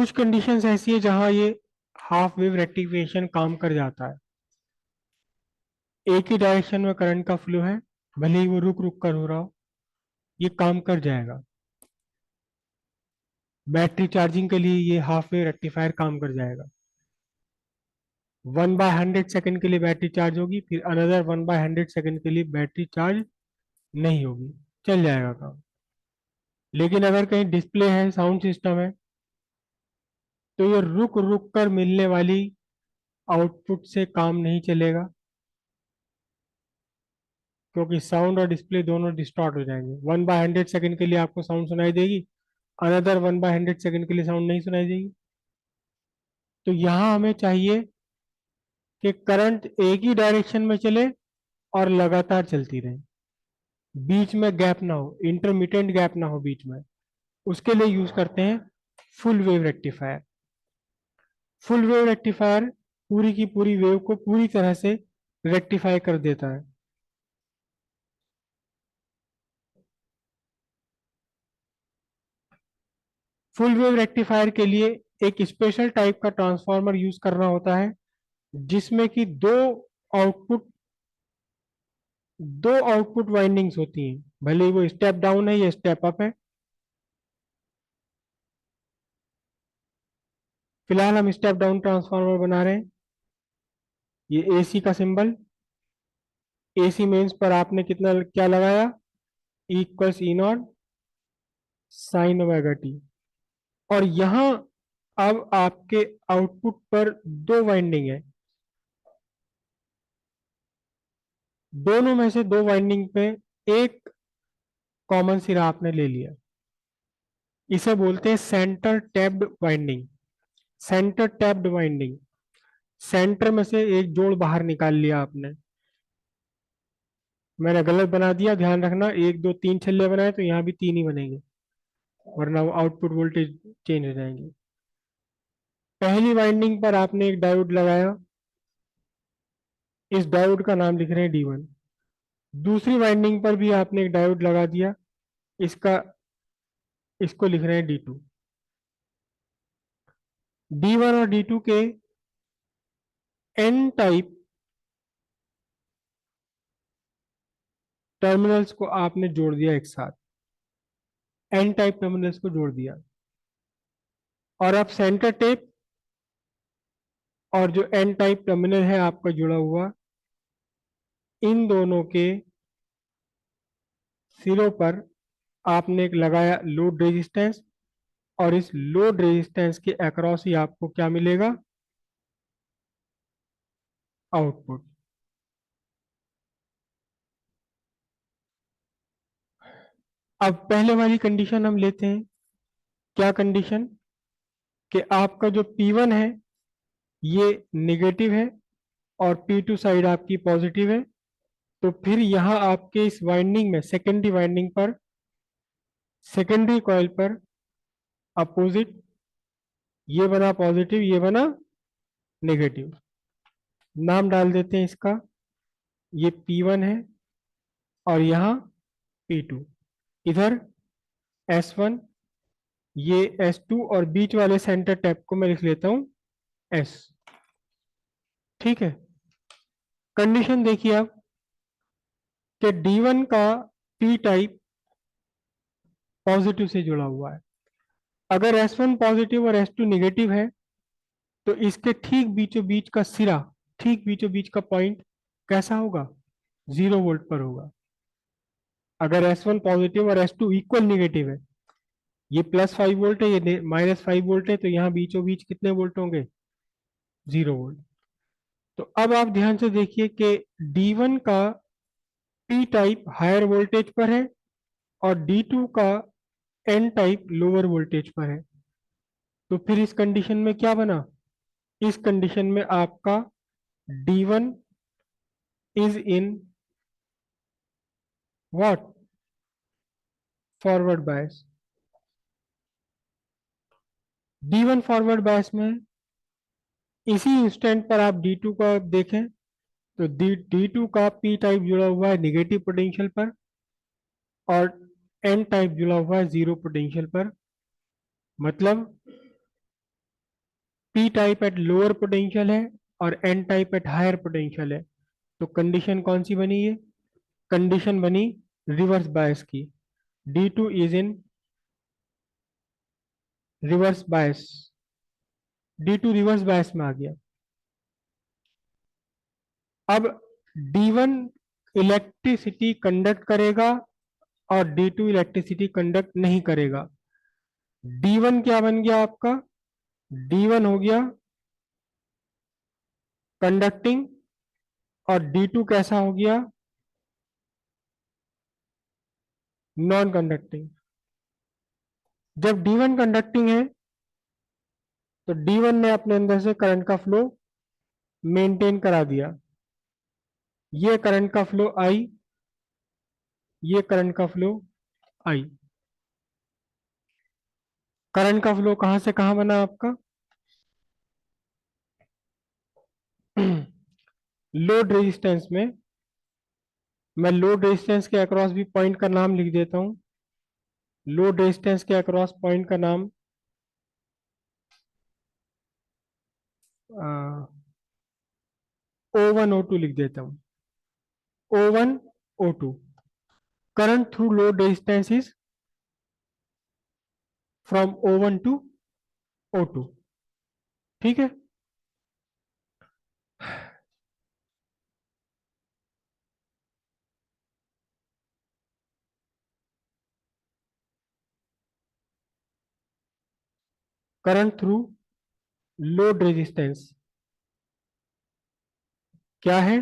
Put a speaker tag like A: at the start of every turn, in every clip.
A: कुछ कंडीशंस ऐसी है जहां ये हाफ वेव रेक्टिफिकेशन काम कर जाता है। एक ही डायरेक्शन में करंट का फ्लो है, भले ही वो रुक रुक कर हो रहा हो, ये काम कर जाएगा। बैटरी चार्जिंग के लिए ये हाफ वेव रेक्टिफायर काम कर जाएगा। 1/100 सेकेंड के लिए बैटरी चार्ज होगी, फिर अनदर 1/100 सेकेंड के लिए बैटरी चार्ज नहीं होगी, चल जाएगा काम। लेकिन अगर कहीं डिस्प्ले है, साउंड सिस्टम है, तो ये रुक रुक कर मिलने वाली आउटपुट से काम नहीं चलेगा, क्योंकि साउंड और डिस्प्ले दोनों डिस्टॉर्ट हो जाएंगे। 1/100 सेकेंड के लिए आपको साउंड सुनाई देगी, अनदर 1/100 सेकेंड के लिए साउंड नहीं सुनाई देगी। तो यहाँ हमें चाहिए कि करंट एक ही डायरेक्शन में चले और लगातार चलती रहे, बीच में गैप ना हो, इंटरमिटेंट गैप ना हो बीच में। उसके लिए यूज करते हैं full wave rectifier. Full wave rectifier पूरी की पूरी वेव को पूरी तरह से रेक्टिफाई कर देता है। फुल वेव रेक्टिफायर के लिए एक स्पेशल टाइप का ट्रांसफार्मर यूज करना होता है, जिसमें कि आउटपुट दो आउटपुट वाइंडिंग्स होती हैं, भले ही वो स्टेप डाउन है या स्टेप अप है। फिलहाल हम स्टेप डाउन ट्रांसफार्मर बना रहे हैं। ये एसी का सिंबल, एसी मेंस पर आपने कितना क्या लगाया, equals E not sine omega T. और यहाँ अब आपके आउटपुट पर दो वाइंडिंग है, दोनों में से दो वाइंडिंग पे एक कॉमन सिरा आपने ले लिया। इसे बोलते हैं centre tapped winding. Centre tapped winding, centre में से एक जोड़ बाहर निकाल लिया आपने। मैंने गलत बना दिया, ध्यान रखना, एक दो तीन छल्ले बनाए तो यहाँ भी तीन ही बनेंगे, वरना वो आउटपुट वोल्टेज चेंज हो जाएंगे। पहली वाइंडिंग पर आपने एक डायोड लगाया, इस डायोड का नाम लिख रहे हैं D1। दूसरी वाइंडिंग पर भी आपने एक डायोड लगा दिया, इसका इसको लिख रहे हैं D2। D1 और D2 के एन टाइप टर्मिनल्स को आपने जोड़ दिया एक साथ, एन टाइप टर्मिनल्स को जोड़ दिया। और अब सेंटर टेप और जो एन टाइप टर्मिनल है आपका जुड़ा हुआ, इन दोनों के सिरों पर आपने एक लगाया लोड रेजिस्टेंस, और इस लोड रेजिस्टेंस के अक्रॉस ही आपको क्या मिलेगा, आउटपुट। अब पहले वाली कंडीशन हम लेते हैं। क्या कंडीशन, कि आपका जो P1 है ये नेगेटिव है और P2 साइड आपकी पॉजिटिव है। तो फिर यहाँ आपके इस वाइंडिंग में, सेकेंडरी वाइंडिंग पर, सेकेंडरी कॉइल पर अपोजिट, ये बना पॉजिटिव, ये बना नेगेटिव। नाम डाल देते हैं इसका, ये P1 है और यहाँ P2। इधर S1, ये S2, और बीच वाले सेंटर टैप को मैं लिख लेता हूँ S। ठीक है। कंडीशन देखिए आप, कि D1 का P टाइप पॉजिटिव से जुड़ा हुआ है। अगर S1 पॉजिटिव और S2 नेगेटिव है, तो इसके ठीक बीचों बीच का सिरा, ठीक बीचों बीच का पॉइंट कैसा होगा, 0 वोल्ट पर होगा। अगर S1 पॉजिटिव और S2 इक्वल नेगेटिव है, ये +5 वोल्ट है, ये -5 वोल्ट है, तो यहाँ बीचों बीच कितने वोल्ट होंगे, 0 वोल्ट। तो अब आप ध्यान से देखिए कि D1 का P टाइप हायर वोल्टेज पर है और D2 का N टाइप लोअर वोल्टेज पर है। तो फिर इस कंडीशन में क्या बना, इस कंडीशन में आपका D1 is in what, forward bias. D1 forward bias में, इसी इंस्टेंट पर आप D2 का देखें तो D2 का P टाइप जुड़ा हुआ है निगेटिव पोटेंशियल पर और N टाइप जुड़ा हुआ है जीरो पोटेंशियल पर। मतलब P type at lower potential है और N type at higher potential है, तो कंडीशन कौन सी बनी है? कंडीशन बनी रिवर्स बायस की। D2 is in reverse bias, D2 reverse bias में आ गया। अब D1 इलेक्ट्रिसिटी कंडक्ट करेगा और D2 इलेक्ट्रिसिटी कंडक्ट नहीं करेगा। D1 क्या बन गया आपका? D1 हो गया कंडक्टिंग और D2 कैसा हो गया? Non conducting. जब D1 कंडक्टिंग है तो D1 ने अपने अंदर से करंट का फ्लो मेंटेन करा दिया। ये करंट का फ्लो आई, ये करंट का फ्लो आई। करंट का फ्लो कहां से कहां बना आपका? लोड रेजिस्टेंस में। मैं लोड रेजिस्टेंस के अक्रॉस भी पॉइंट का नाम लिख देता हूं। लोड रेजिस्टेंस के अक्रॉस पॉइंट का नाम O1 O2 लिख देता हूं। O1 O2। Current through load resistance is from O1 to O2। ठीक है। करंट थ्रू लोड रेजिस्टेंस क्या है?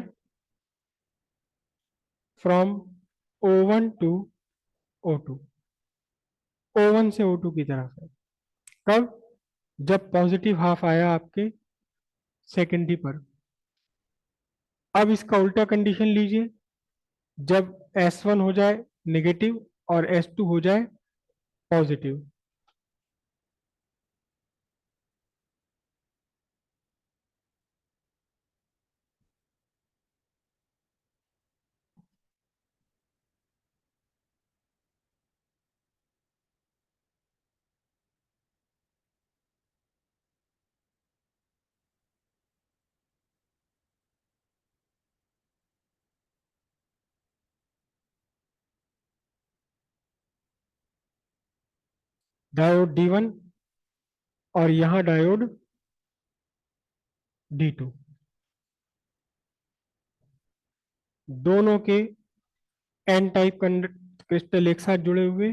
A: From O1 to O2। O1 से O2 की तरफ है। कब? जब पॉजिटिव हाफ आया आपके सेकेंडरी पर। अब इसका उल्टा कंडीशन लीजिए, जब S1 हो जाए नेगेटिव और S2 हो जाए पॉजिटिव। डायोड D1 और यहां डायोड D2, दोनों के एन टाइप क्रिस्टल एक साथ जुड़े हुए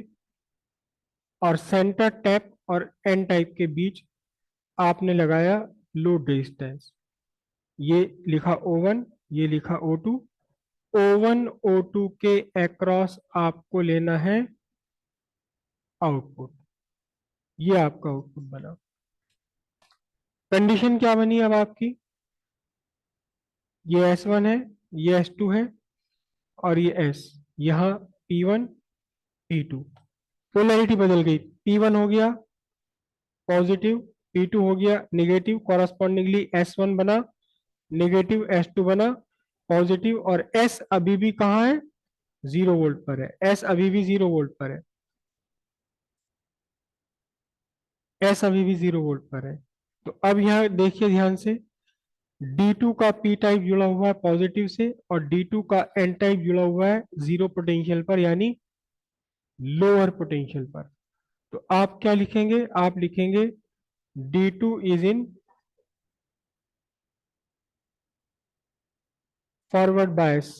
A: और सेंटर टैप और एन टाइप के बीच आपने लगाया लोड रेजिस्टेंस। ये लिखा O1, ये लिखा O2। O1 O2 के अक्रॉस आपको लेना है आउटपुट। ये आपका आउटपुट बना। कंडीशन क्या बनी अब आपकी? ये S1 है, ये S2 है और ये S। यहाँ P1 P2। पोलैरिटी बदल गई, P1 हो गया पॉजिटिव, P2 हो गया नेगेटिव। कॉरस्पॉन्डिंगली S1 बना नेगेटिव, S2 बना पॉजिटिव और S अभी भी कहाँ है? 0 वोल्ट पर है। S अभी भी 0 वोल्ट पर है। S अभी भी 0 वोल्ट पर है। तो अब यहाँ देखिए ध्यान से, D2 का P टाइप जुड़ा हुआ है पॉजिटिव से और D2 का N टाइप जुड़ा हुआ है जीरो पोटेंशियल पर, यानी लोअर पोटेंशियल पर। तो आप क्या लिखेंगे? आप लिखेंगे D2 is in forward bias,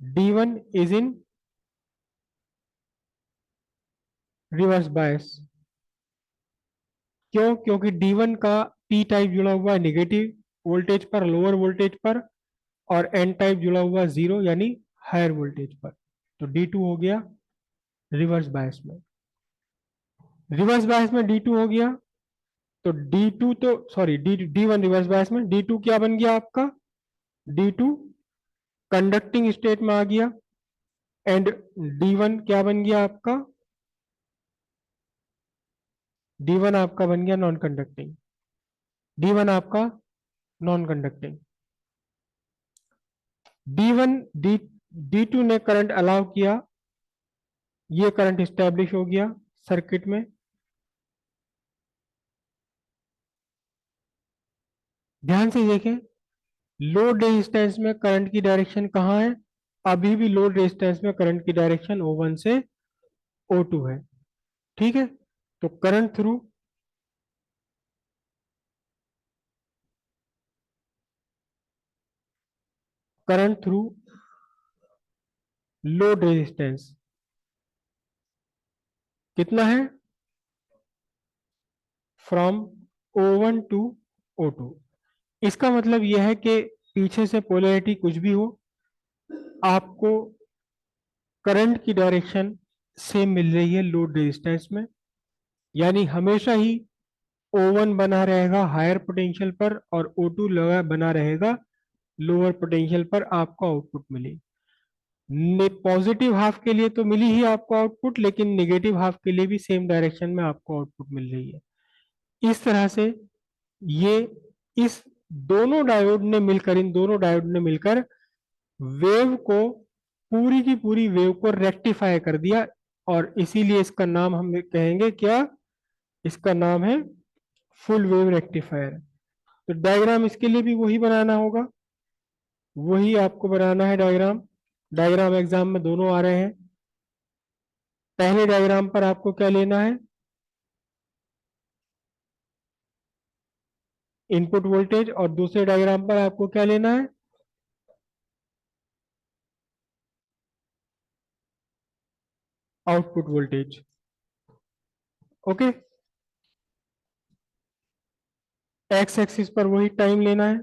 A: D1 is in reverse bias. क्यों? क्योंकि D1 का P टाइप जुड़ा हुआ है नेगेटिव वोल्टेज पर, लोअर वोल्टेज पर, और N टाइप जुड़ा हुआ है जीरो यानी हायर वोल्टेज पर। तो D2 हो गया रिवर्स बायस में। रिवर्स बायस में D2 हो गया तो D2 तो सॉरी D1 रिवर्स बायस में D2 क्या बन गया आपका? D2 कंडक्टिंग स्टेट में आ गया एंड D1 क्या बन गया आपका? D1 आपका बन गया नॉन कंडक्टिंग। D1 आपका नॉन कंडक्टिंग। D1 D2 ने करंट अलाउ किया, ये करंट स्टैब्लिश हो गया सर्किट में। ध्यान से देखें, लोड रेजिस्टेंस में करंट की डायरेक्शन कहाँ है? अभी भी लोड रेजिस्टेंस में करंट की डायरेक्शन O1 से O2 है। ठीक है, तो करंट थ्रू लोड रेजिस्टेंस कितना है? From O1 to O2। इसका मतलब यह है कि पीछे से पोलैरिटी कुछ भी हो, आपको करंट की डायरेक्शन सेम मिल रही है लोड रेजिस्टेंस में। यानी हमेशा ही O1 बना रहेगा हायर पोटेंशियल पर और O2 लगा बना रहेगा लोअर पोटेंशियल पर, आपको आउटपुट मिले। पॉजिटिव हाफ के लिए तो मिली ही आपको आउटपुट, लेकिन नेगेटिव हाफ के लिए भी सेम डायरेक्शन में आपको आउटपुट मिल रही है। इस तरह से ये इस इन दोनों डायोड ने मिलकर वेव को, पूरी की पूरी वेव को रेक्टिफाई कर दिया। और इसीलिए इसका नाम हम कहेंगे क्या? इसका नाम है फुल वेव रेक्टिफायर। तो डायग्राम इसके लिए भी वही बनाना होगा, वही आपको बनाना है डायग्राम। डायग्राम एग्जाम में दोनों आ रहे हैं। पहले डायग्राम पर आपको क्या लेना है? Input voltage. और दूसरे डायग्राम पर आपको क्या लेना है? Output voltage. Okay, x axis पर वही टाइम लेना है।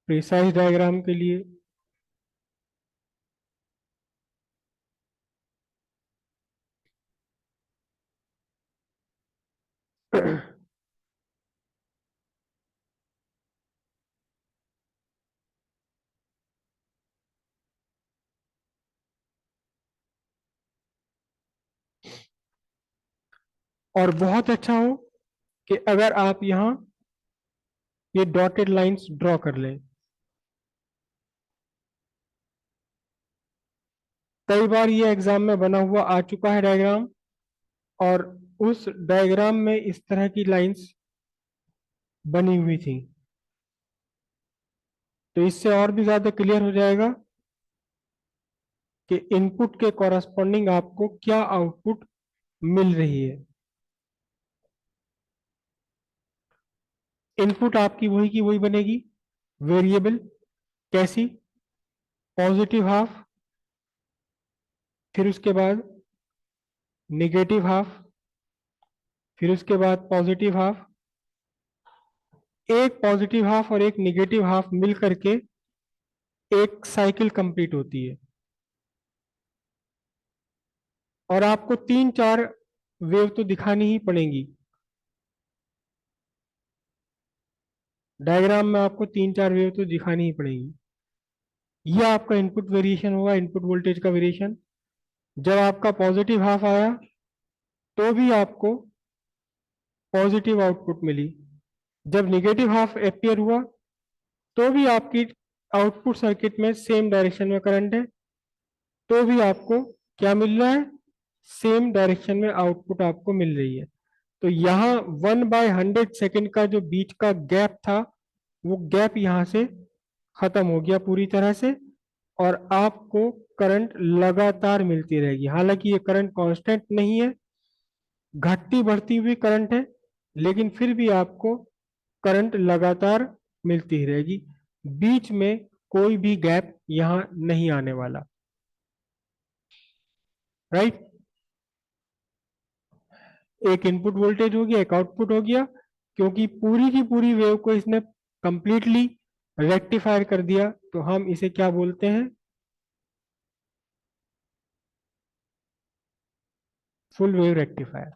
A: प्रिसाइज डायग्राम के लिए और बहुत अच्छा हो कि अगर आप यहाँ ये डॉटेड लाइंस ड्रॉ कर लें। कई बार ये एग्जाम में बना हुआ आ चुका है डायग्राम, और उस डायग्राम में इस तरह की लाइंस बनी हुई थी। तो इससे और भी ज्यादा क्लियर हो जाएगा कि इनपुट के कॉरस्पॉन्डिंग आपको क्या आउटपुट मिल रही है। इनपुट आपकी वही की वही बनेगी, वेरिएबल। कैसी? पॉजिटिव हाफ, फिर उसके बाद नेगेटिव हाफ, फिर उसके बाद पॉजिटिव हाफ। एक पॉजिटिव हाफ और एक नेगेटिव हाफ मिल करके एक साइकिल कंप्लीट होती है। और आपको तीन चार वेव तो दिखानी ही पड़ेंगी। डायग्राम में आपको तीन चार वेव तो दिखानी ही पड़ेगी। यह आपका इनपुट वेरिएशन होगा, इनपुट वोल्टेज का वेरिएशन। जब आपका पॉजिटिव हाफ आया तो भी आपको पॉजिटिव आउटपुट मिली। जब निगेटिव हाफ अपियर हुआ तो भी आपकी आउटपुट सर्किट में सेम डायरेक्शन में करंट है, तो भी आपको क्या मिल रहा है? सेम डायरेक्शन में आउटपुट आपको मिल रही है। तो यहाँ 1/100 सेकेंड का जो बीच का गैप था, वो गैप यहाँ से खत्म हो गया पूरी तरह से। और आपको करंट लगातार मिलती रहेगी। हालांकि ये करंट कांस्टेंट नहीं है, घटती बढ़ती हुई करंट है, लेकिन फिर भी आपको करंट लगातार मिलती ही रहेगी। बीच में कोई भी गैप यहां नहीं आने वाला। राइट? एक इनपुट वोल्टेज हो गया, एक आउटपुट हो गया। क्योंकि पूरी की पूरी वेव को इसने कंप्लीटली रेक्टिफायर कर दिया, तो हम इसे क्या बोलते हैं? Full wave rectifier.